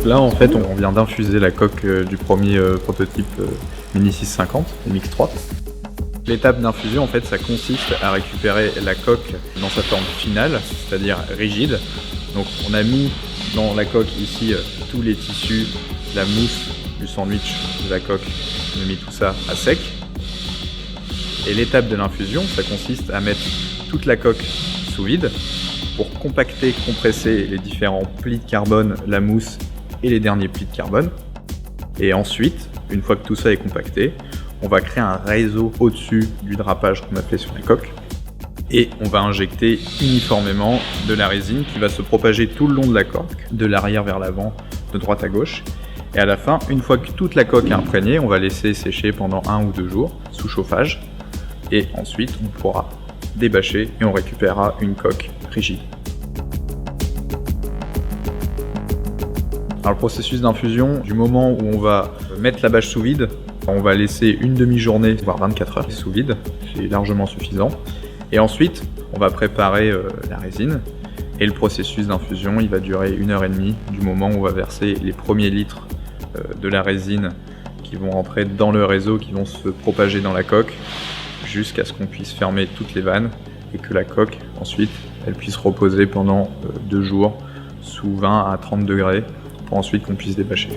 là en fait on vient d'infuser la coque du premier prototype Mini 650 MX3. L'étape d'infusion en fait ça consiste à récupérer la coque dans sa forme finale, c'est-à-dire rigide. Donc on a mis dans la coque ici tous les tissus, la mousse du sandwich de la coque, on a mis tout ça à sec. Et l'étape de l'infusion ça consiste à mettre toute la coque sous vide pour compacter, compresser les différents plis de carbone, la mousse et les derniers plis de carbone. Et ensuite, une fois que tout ça est compacté, on va créer un réseau au-dessus du drapage qu'on a fait sur la coque et on va injecter uniformément de la résine qui va se propager tout le long de la coque, de l'arrière vers l'avant, de droite à gauche. Et à la fin, une fois que toute la coque est imprégnée, on va laisser sécher pendant 1 ou 2 jours sous chauffage et ensuite on pourra débâcher et on récupérera une coque rigide. Alors le processus d'infusion, du moment où on va mettre la bâche sous vide, on va laisser une demi-journée, voire 24 heures sous vide, c'est largement suffisant. Et ensuite, on va préparer la résine et le processus d'infusion, il va durer 1h30 du moment où on va verser les premiers litres de la résine qui vont rentrer dans le réseau, qui vont se propager dans la coque jusqu'à ce qu'on puisse fermer toutes les vannes et que la coque, ensuite, elle puisse reposer pendant 2 jours sous 20 à 30 degrés pour ensuite qu'on puisse débâcher.